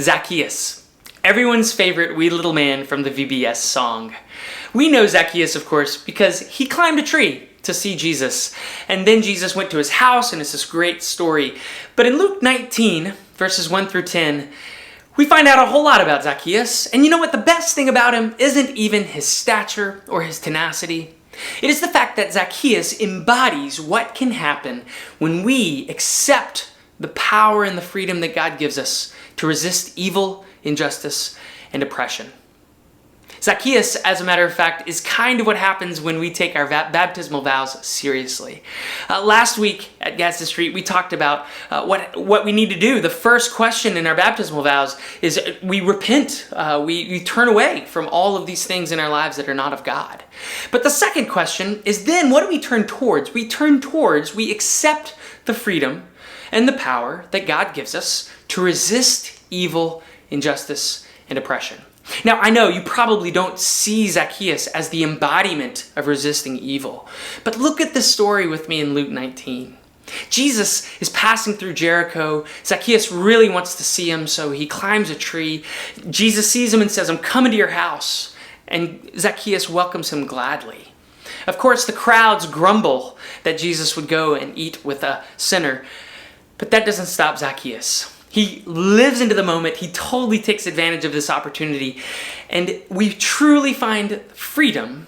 Zacchaeus, everyone's favorite wee little man from the VBS song. We know Zacchaeus, of course, because he climbed a tree to see Jesus, and then Jesus went to his house, and it's this great story. But in Luke 19, verses 1 through 10, we find out a whole lot about Zacchaeus, and you know what? The best thing about him isn't even his stature or his tenacity. It is the fact that Zacchaeus embodies what can happen when we accept the power and the freedom that God gives us to resist evil, injustice, and oppression. Zacchaeus, as a matter of fact, is kind of what happens when we take our baptismal vows seriously. Last week at Gadsden Street, we talked about what we need to do. The first question in our baptismal vows is we repent. We turn away from all of these things in our lives that are not of God. But the second question is then what do we turn towards? We accept the freedom and the power that God gives us to resist evil, injustice, and oppression. Now, I know you probably don't see Zacchaeus as the embodiment of resisting evil, but look at this story with me in Luke 19. Jesus is passing through Jericho. Zacchaeus really wants to see him, so he climbs a tree. Jesus sees him and says, "I'm coming to your house." And Zacchaeus welcomes him gladly. Of course, the crowds grumble that Jesus would go and eat with a sinner, but that doesn't stop Zacchaeus. He lives into the moment. He totally takes advantage of this opportunity. And we truly find freedom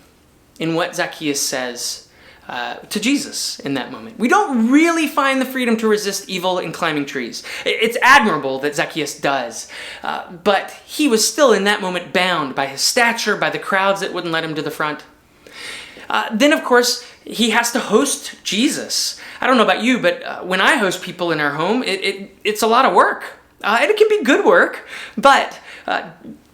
in what Zacchaeus says to Jesus in that moment. We don't really find the freedom to resist evil in climbing trees. It's admirable that Zacchaeus does. But he was still in that moment bound by his stature, by the crowds that wouldn't let him to the front. Then, of course, he has to host Jesus. I don't know about you, but when I host people in our home, it's a lot of work. And it can be good work, but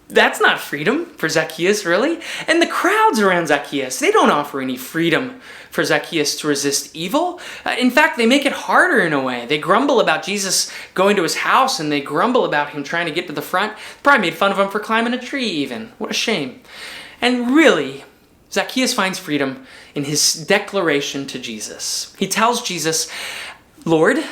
that's not freedom for Zacchaeus, really. And the crowds around Zacchaeus, they don't offer any freedom for Zacchaeus to resist evil. In fact, they make it harder in a way. They grumble about Jesus going to his house, and they grumble about him trying to get to the front. Probably made fun of him for climbing a tree even. What a shame. And really, Zacchaeus finds freedom in his declaration to Jesus. He tells Jesus, "Lord,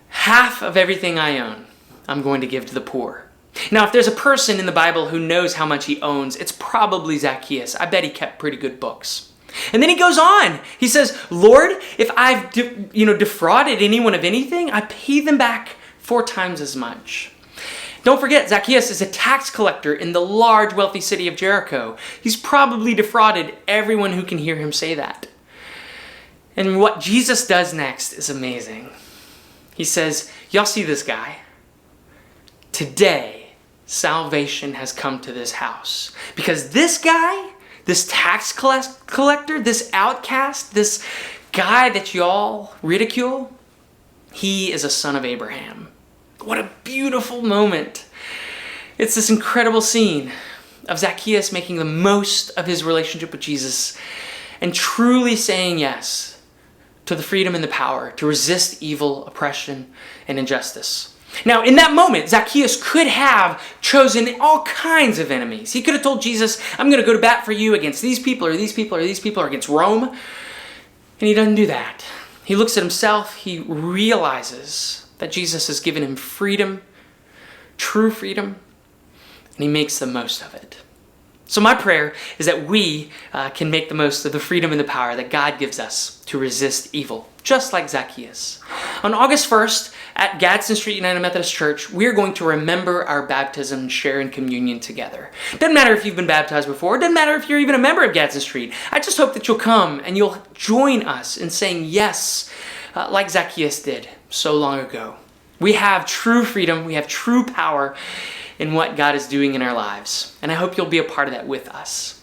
half of everything I own, I'm going to give to the poor." Now, if there's a person in the Bible who knows how much he owns, it's probably Zacchaeus. I bet he kept pretty good books. And then he goes on. He says, "Lord, if I've defrauded anyone of anything, I pay them back 4 times as much." Don't forget, Zacchaeus is a tax collector in the large, wealthy city of Jericho. He's probably defrauded everyone who can hear him say that. And what Jesus does next is amazing. He says, "Y'all see this guy? Today, salvation has come to this house. Because this guy, this tax collector, this outcast, this guy that y'all ridicule, he is a son of Abraham." What a beautiful moment. It's this incredible scene of Zacchaeus making the most of his relationship with Jesus and truly saying yes to the freedom and the power to resist evil, oppression, and injustice. Now, in that moment, Zacchaeus could have chosen all kinds of enemies. He could have told Jesus, "I'm going to go to bat for you against these people or these people or these people or against Rome." And he doesn't do that. He looks at himself. He realizes that Jesus has given him freedom, true freedom, and he makes the most of it. So my prayer is that we can make the most of the freedom and the power that God gives us to resist evil, just like Zacchaeus. On August 1st, at Gadsden Street United Methodist Church, we're going to remember our baptism and share in communion together. Doesn't matter if you've been baptized before. Doesn't matter if you're even a member of Gadsden Street. I just hope that you'll come and you'll join us in saying yes, like Zacchaeus did so long ago. We have true freedom. We have true power in what God is doing in our lives. And I hope you'll be a part of that with us.